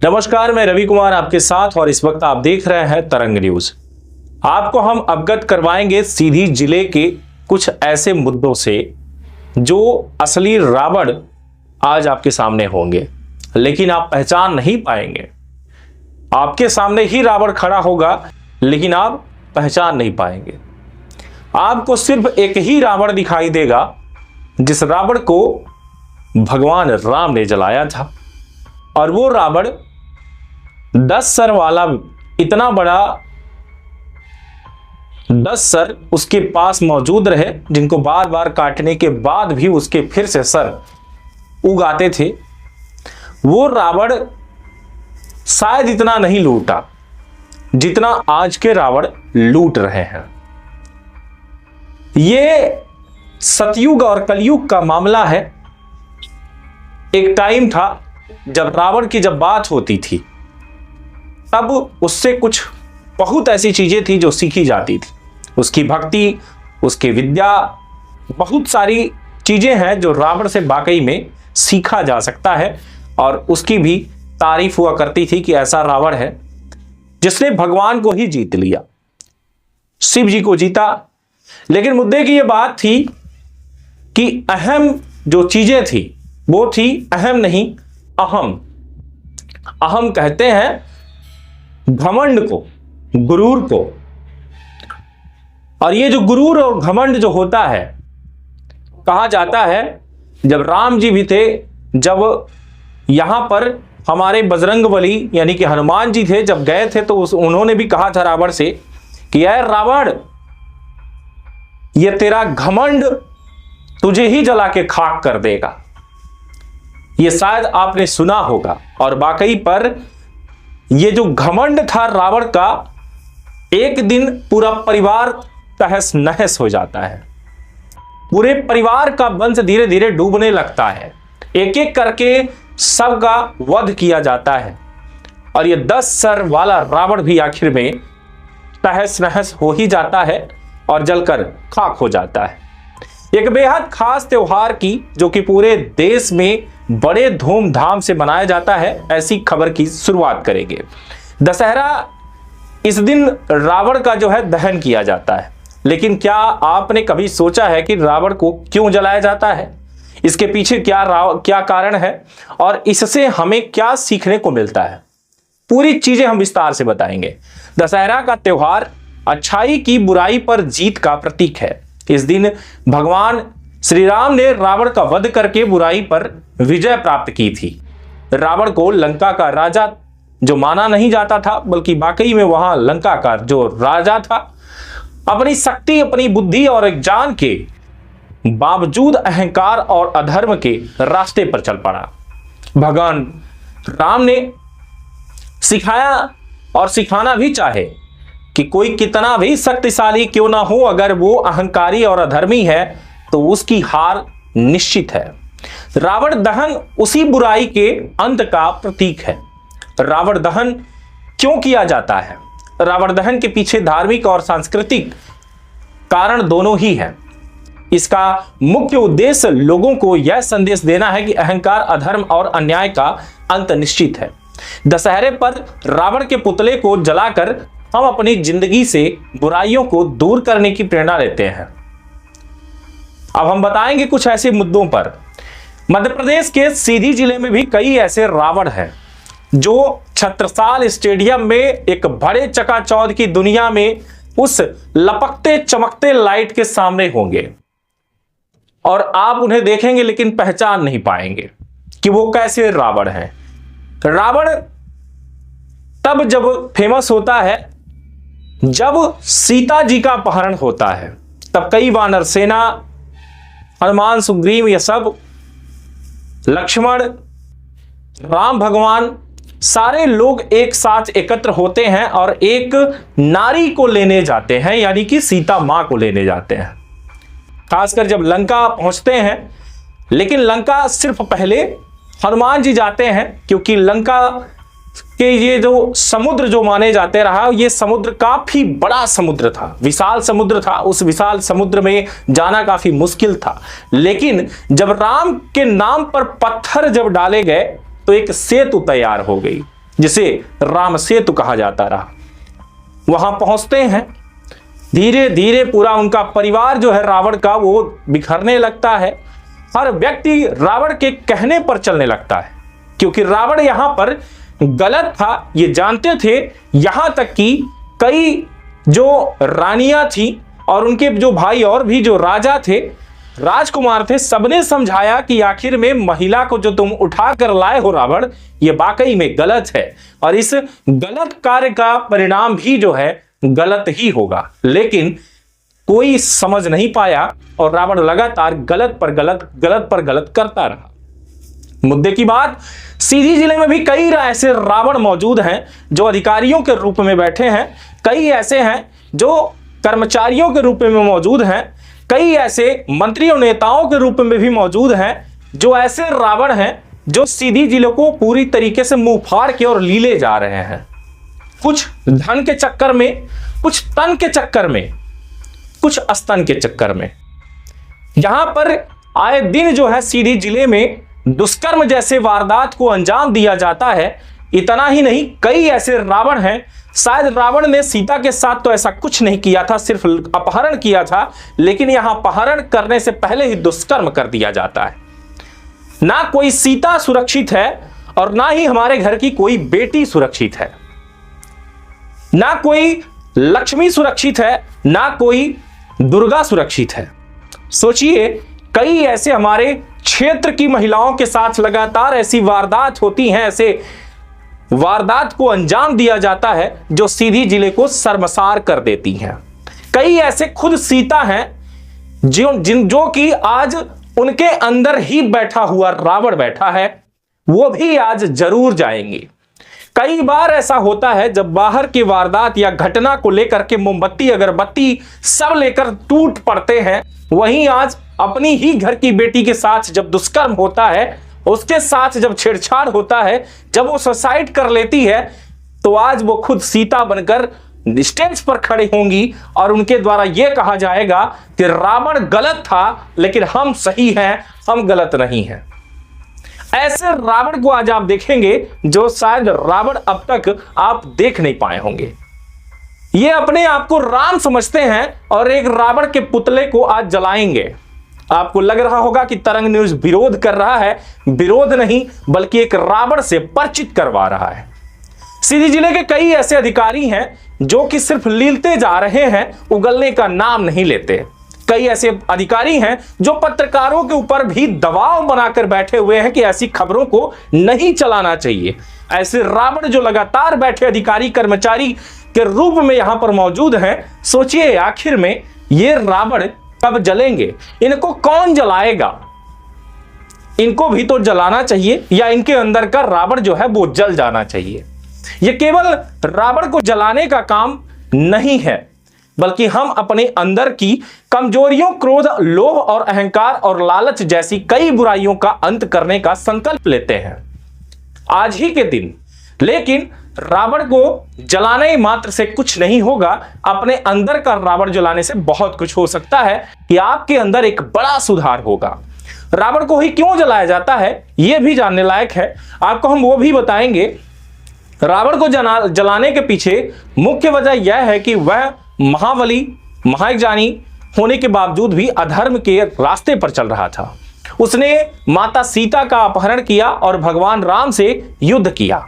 नमस्कार, मैं रवि कुमार आपके साथ और इस वक्त आप देख रहे हैं तरंग न्यूज। आपको हम अवगत करवाएंगे सीधी जिले के कुछ ऐसे मुद्दों से जो असली रावण आज आपके सामने होंगे, लेकिन आप पहचान नहीं पाएंगे। आपके सामने ही रावण खड़ा होगा, लेकिन आप पहचान नहीं पाएंगे। आपको सिर्फ एक ही रावण दिखाई देगा, जिस रावण को भगवान राम ने जलाया था। और वो रावण 10 सर वाला, इतना बड़ा 10 सर उसके पास मौजूद रहे, जिनको बार बार काटने के बाद भी उसके फिर से सर उगाते थे। वो रावण शायद इतना नहीं लूटा जितना आज के रावण लूट रहे हैं। ये सतयुग और कलयुग का मामला है। एक टाइम था जब रावण की जब बात होती थी, तब उससे कुछ बहुत ऐसी चीजें थी जो सीखी जाती थी। उसकी भक्ति, उसकी विद्या, बहुत सारी चीजें हैं जो रावण से वाकई में सीखा जा सकता है। और उसकी भी तारीफ हुआ करती थी कि ऐसा रावण है जिसने भगवान को ही जीत लिया, शिव जी को जीता। लेकिन मुद्दे की यह बात थी कि अहम जो चीजें थी वो थी अहम नहीं, अहम। अहम कहते हैं घमंड को, गुरूर को। और ये जो गुरूर और घमंड जो होता है, कहा जाता है जब राम जी भी थे, जब यहां पर हमारे बजरंगबली यानी कि हनुमान जी थे, जब गए थे तो उन्होंने भी कहा था रावण से कि यार रावण, ये तेरा घमंड तुझे ही जला के खाक कर देगा। ये शायद आपने सुना होगा। और वाकई पर ये जो घमंड था रावण का, एक दिन पूरा परिवार तहस नहस हो जाता है। पूरे परिवार का वंश धीरे धीरे डूबने लगता है। एक एक करके सबका वध किया जाता है। और ये 10 सर वाला रावण भी आखिर में तहस नहस हो ही जाता है और जलकर खाक हो जाता है। एक बेहद खास त्योहार की, जो कि पूरे देश में बड़े धूमधाम से मनाया जाता है, ऐसी खबर की शुरुआत करेंगे। दशहरा, इस दिन रावण का जो है दहन किया जाता है। लेकिन क्या आपने कभी सोचा है कि रावण को क्यों जलाया जाता है? इसके पीछे क्या कारण है और इससे हमें क्या सीखने को मिलता है? पूरी चीजें हम विस्तार से बताएंगे। दशहरा का त्योहार अच्छाई की बुराई पर जीत का प्रतीक है। इस दिन भगवान श्री राम ने रावण का वध करके बुराई पर विजय प्राप्त की थी। रावण को लंका का राजा जो माना नहीं जाता था, बल्कि वाकई में वहां लंका का जो राजा था, अपनी शक्ति, अपनी बुद्धि और ज्ञान के बावजूद अहंकार और अधर्म के रास्ते पर चल पड़ा। भगवान राम ने सिखाया और सिखाना भी चाहे कि कोई कितना भी शक्तिशाली क्यों ना हो, अगर वो अहंकारी और अधर्मी है तो उसकी हार निश्चित है। रावण दहन उसी बुराई के अंत का प्रतीक है। रावण दहन क्यों किया जाता है? रावण दहन के पीछे धार्मिक और सांस्कृतिक कारण दोनों ही हैं। इसका मुख्य उद्देश्य लोगों को यह संदेश देना है कि अहंकार, अधर्म और अन्याय का अंत निश्चित है। दशहरे पर रावण के पुतले को जलाकर हम अपनी जिंदगी से बुराइयों को दूर करने की प्रेरणा लेते हैं। अब हम बताएंगे कुछ ऐसे मुद्दों पर। मध्य प्रदेश के सीधी जिले में भी कई ऐसे रावण हैं जो छत्रसाल स्टेडियम में एक बड़े चकाचौंध की दुनिया में उस लपकते चमकते लाइट के सामने होंगे और आप उन्हें देखेंगे लेकिन पहचान नहीं पाएंगे कि वो कैसे रावण हैं। रावण तब जब फेमस होता है जब सीता जी का अपहरण होता है। तब कई वानर सेना, हनुमान, सुग्रीव, ये सब, लक्ष्मण, राम भगवान, सारे लोग एक साथ एकत्र होते हैं और एक नारी को लेने जाते हैं, यानी कि सीता मां को लेने जाते हैं। खासकर जब लंका पहुंचते हैं, लेकिन लंका सिर्फ पहले हनुमान जी जाते हैं, क्योंकि लंका कि ये जो समुद्र जो माने जाते रहा, ये समुद्र काफी बड़ा समुद्र था, विशाल समुद्र था। उस विशाल समुद्र में जाना काफी मुश्किल था। लेकिन जब राम के नाम पर पत्थर जब डाले गए तो एक सेतु तैयार हो गई। जिसे राम सेतु कहा जाता रहा। वहां पहुंचते हैं, धीरे धीरे पूरा उनका परिवार जो है रावण का वो बिखरने लगता है। हर व्यक्ति रावण के कहने पर चलने लगता है, क्योंकि रावण यहां पर गलत था, ये जानते थे। यहां तक कि कई जो रानियां थी और उनके जो भाई और भी जो राजा थे, राजकुमार थे, सबने समझाया कि आखिर में महिला को जो तुम उठा कर लाए हो रावण, ये वाकई में गलत है और इस गलत कार्य का परिणाम भी जो है गलत ही होगा। लेकिन कोई समझ नहीं पाया और रावण लगातार गलत पर गलत करता रहा। मुद्दे की बात, सीधी जिले में भी कई ऐसे रावण मौजूद हैं जो अधिकारियों के रूप में बैठे हैं, कई ऐसे हैं जो कर्मचारियों के रूप में मौजूद हैं, कई ऐसे मंत्रियों नेताओं के रूप में भी मौजूद हैं, जो ऐसे रावण हैं जो सीधी जिले को पूरी तरीके से मुंह फाड़ के और लीले जा रहे हैं। कुछ धन के चक्कर में, कुछ तन के चक्कर में, कुछ स्तन के चक्कर में। यहां पर आए दिन जो है सीधी जिले में दुष्कर्म जैसे वारदात को अंजाम दिया जाता है। इतना ही नहीं, कई ऐसे रावण हैं, शायद रावण ने सीता के साथ तो ऐसा कुछ नहीं किया था, सिर्फ अपहरण किया था, लेकिन यहां अपहरण करने से पहले ही दुष्कर्म कर दिया जाता है। ना कोई सीता सुरक्षित है और ना ही हमारे घर की कोई बेटी सुरक्षित है, ना कोई लक्ष्मी सुरक्षित है, ना कोई दुर्गा सुरक्षित है। सोचिए, कई ऐसे हमारे क्षेत्र की महिलाओं के साथ लगातार ऐसी वारदात होती हैं, ऐसे वारदात को अंजाम दिया जाता है जो सीधी जिले को शर्मसार कर देती हैं। कई ऐसे खुद सीता हैं जो कि आज उनके अंदर ही बैठा हुआ रावण बैठा है, वो भी आज जरूर जाएंगे। कई बार ऐसा होता है जब बाहर की वारदात या घटना को लेकर के मोमबत्ती अगरबत्ती सब लेकर टूट पड़ते हैं, वहीं आज अपनी ही घर की बेटी के साथ जब दुष्कर्म होता है, उसके साथ जब छेड़छाड़ होता है, जब वो सुसाइड कर लेती है, तो आज वो खुद सीता बनकर स्टेज पर खड़े होंगी और उनके द्वारा यह कहा जाएगा कि रावण गलत था लेकिन हम सही हैं, हम गलत नहीं हैं। ऐसे रावण को आज आप देखेंगे जो शायद रावण अब तक आप देख नहीं पाए होंगे। ये अपने आप को राम समझते हैं और एक रावण के पुतले को आज जलाएंगे। आपको लग रहा होगा कि तरंग न्यूज विरोध कर रहा है, विरोध नहीं बल्कि एक रावण से परिचित करवा रहा है। सीधी जिले के कई ऐसे अधिकारी हैं जो कि सिर्फ लीलते जा रहे हैं, उगलने का नाम नहीं लेते। कई ऐसे अधिकारी हैं जो पत्रकारों के ऊपर भी दबाव बनाकर बैठे हुए हैं कि ऐसी खबरों को नहीं चलाना चाहिए। ऐसे रावण जो लगातार बैठे अधिकारी कर्मचारी के रूप में यहां पर मौजूद हैं। सोचिए, आखिर में ये रावण कब जलेंगे? इनको कौन जलाएगा? इनको भी तो जलाना चाहिए या इनके अंदर का रावण जो है वो जल जाना चाहिए। ये केवल रावण को जलाने का काम नहीं है, बल्कि हम अपने अंदर की कमजोरियों, क्रोध, लोभ और अहंकार और लालच जैसी कई बुराइयों का अंत करने का संकल्प लेते हैं आज ही के दिन। लेकिन रावण को जलाने मात्र से कुछ नहीं होगा, अपने अंदर का रावण जलाने से बहुत कुछ हो सकता है कि आपके अंदर एक बड़ा सुधार होगा। रावण को ही क्यों जलाया जाता है यह भी जानने लायक है, आपको हम वो भी बताएंगे। रावण को जलाने के पीछे मुख्य वजह यह है कि वह महाबली, महाज्ञानी होने के बावजूद भी अधर्म के रास्ते पर चल रहा था। उसने माता सीता का अपहरण किया और भगवान राम से युद्ध किया।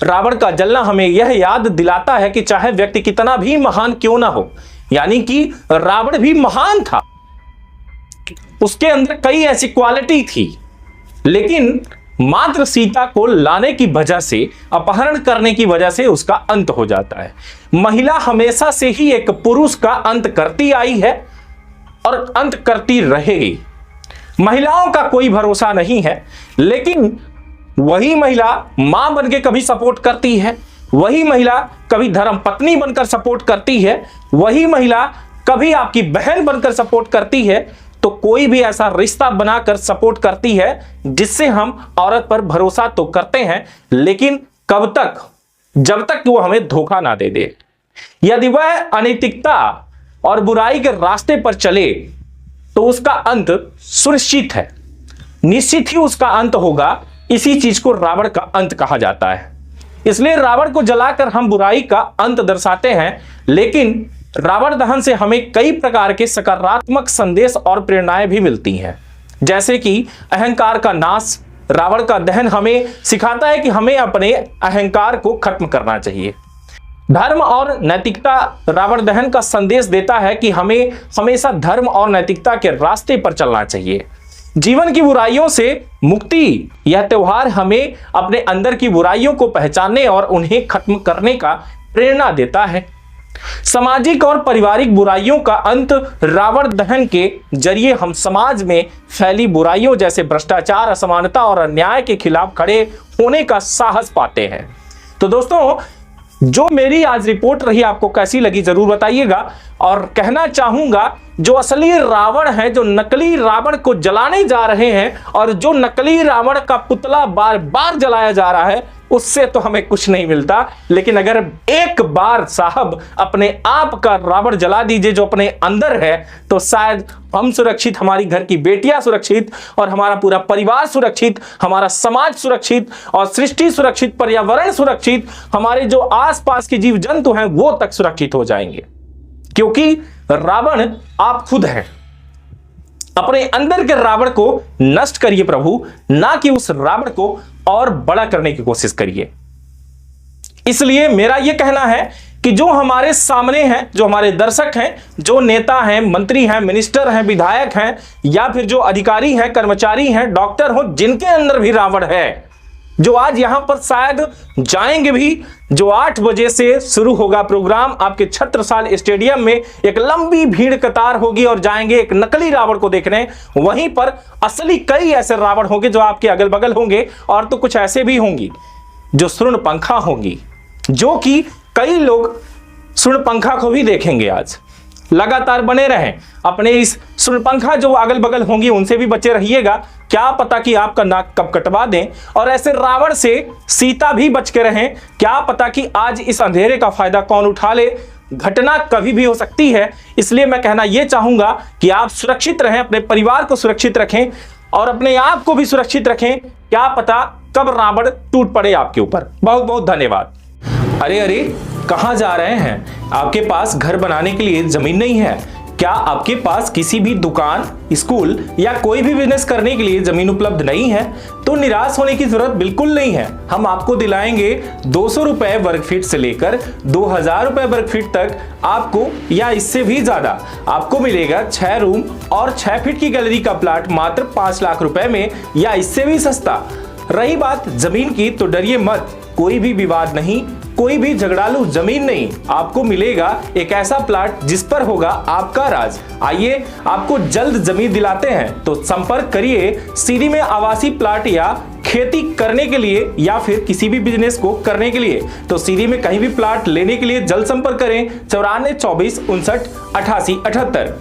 रावण का जलना हमें यह याद दिलाता है कि चाहे व्यक्ति कितना भी महान क्यों ना हो, यानी कि रावण भी महान था, उसके अंदर कई ऐसी क्वालिटी थी, लेकिन मात्र सीता को लाने की वजह से, अपहरण करने की वजह से उसका अंत हो जाता है। महिला हमेशा से ही एक पुरुष का अंत करती आई है और अंत करती रहेगी। महिलाओं का कोई भरोसा नहीं है, लेकिन वही महिला मां बनके कभी सपोर्ट करती है, वही महिला कभी धर्म पत्नी बनकर सपोर्ट करती है, वही महिला कभी आपकी बहन बनकर सपोर्ट करती है। तो कोई भी ऐसा रिश्ता बनाकर सपोर्ट करती है जिससे हम औरत पर भरोसा तो करते हैं, लेकिन कब तक? जब तक कि वो हमें धोखा ना दे दे। यदि वह अनैतिकता और बुराई के रास्ते पर चले तो उसका अंत सुनिश्चित है, निश्चित ही उसका अंत होगा। इसी चीज को रावण का अंत कहा जाता है। इसलिए रावण को जलाकर हम बुराई का अंत दर्शाते हैं, लेकिन रावण दहन से हमें कई प्रकार के सकारात्मक संदेश और प्रेरणाएं भी मिलती हैं, जैसे कि अहंकार का नाश। रावण का दहन हमें सिखाता है कि हमें अपने अहंकार को खत्म करना चाहिए। धर्म और नैतिकता रावण दहन का संदेश देता है कि हमें हमेशा धर्म और नैतिकता के रास्ते पर चलना चाहिए। जीवन की बुराइयों से मुक्ति, यह त्योहार हमें अपने अंदर की बुराइयों को पहचानने और उन्हें खत्म करने का प्रेरणा देता है। सामाजिक और पारिवारिक बुराइयों का अंत रावण दहन के जरिए हम समाज में फैली बुराइयों जैसे भ्रष्टाचार, असमानता और अन्याय के खिलाफ खड़े होने का साहस पाते हैं। तो दोस्तों, जो मेरी आज रिपोर्ट रही आपको कैसी लगी जरूर बताइएगा। और कहना चाहूंगा, जो असली रावण है, जो नकली रावण को जलाने जा रहे हैं और जो नकली रावण का पुतला बार बार जलाया जा रहा है, उससे तो हमें कुछ नहीं मिलता। लेकिन अगर एक बार साहब अपने आप का रावण जला दीजिए जो अपने अंदर है, तो शायद हम सुरक्षित, हमारी घर की बेटियां सुरक्षित और हमारा पूरा परिवार सुरक्षित, हमारा समाज सुरक्षित और सृष्टि सुरक्षित, पर्यावरण सुरक्षित, हमारे जो आसपास के जीव जंतु हैं वो तक सुरक्षित हो जाएंगे। क्योंकि रावण आप खुद हैं। अपने अंदर के रावण को नष्ट करिए प्रभु, ना कि उस रावण को और बड़ा करने की कोशिश करिए। इसलिए मेरा यह कहना है कि जो हमारे सामने हैं, जो हमारे दर्शक हैं, जो नेता हैं, मंत्री हैं, मिनिस्टर हैं, विधायक हैं, या फिर जो अधिकारी हैं, कर्मचारी हैं, डॉक्टर हो, जिनके अंदर भी रावण है, जो आज यहां पर शायद जाएंगे भी, जो 8 बजे से शुरू होगा प्रोग्राम, आपके छत्रसाल स्टेडियम में एक लंबी भीड़ कतार होगी और जाएंगे एक नकली रावण को देखने। वहीं पर असली कई ऐसे रावण होंगे जो आपके अगल बगल होंगे, और तो कुछ ऐसे भी होंगी जो शूर्पणखा होंगी, जो कि कई लोग शूर्पणखा को भी देखेंगे। आज लगातार बने रहें, अपने इस शूर्पणखा जो अगल बगल होंगी उनसे भी बचे रहिएगा। क्या पता कि आपका नाक कब कटवा दें, और ऐसे रावण से सीता भी बच के रहें। क्या पता कि आज इस अंधेरे का फायदा कौन उठा ले, घटना कभी भी हो सकती है। इसलिए मैं कहना यह चाहूंगा कि आप सुरक्षित रहें, अपने परिवार को सुरक्षित रखें और अपने आप को भी सुरक्षित रखें। क्या पता कब रावण टूट पड़े आपके ऊपर। बहुत बहुत धन्यवाद। अरे कहां जा रहे हैं? आपके पास घर बनाने के लिए जमीन नहीं है क्या? आपके पास किसी भी दुकान, स्कूल या कोई भी बिजनेस करने के लिए जमीन उपलब्ध नहीं है? तो निराश होने की जरूरत बिल्कुल नहीं है। हम आपको दिलाएंगे 200 रुपए वर्ग फीट से लेकर 2000 रुपए वर्ग फीट तक आपको, या इससे भी ज्यादा आपको मिलेगा 6 रूम और 6 फीट की गैलरी का प्लाट मात्र 5 लाख रुपए में, या इससे भी सस्ता। रही बात जमीन की, तो डरिए मत, कोई भी विवाद नहीं, कोई भी झगड़ालू जमीन नहीं। आपको मिलेगा एक ऐसा प्लाट जिस पर होगा आपका राज। आइए आपको जल्द जमीन दिलाते हैं, तो संपर्क करिए। सीरी में आवासीय प्लाट या खेती करने के लिए या फिर किसी भी बिजनेस को करने के लिए, तो सीरी में कहीं भी प्लाट लेने के लिए जल्द संपर्क करें 94 24 59 88 78।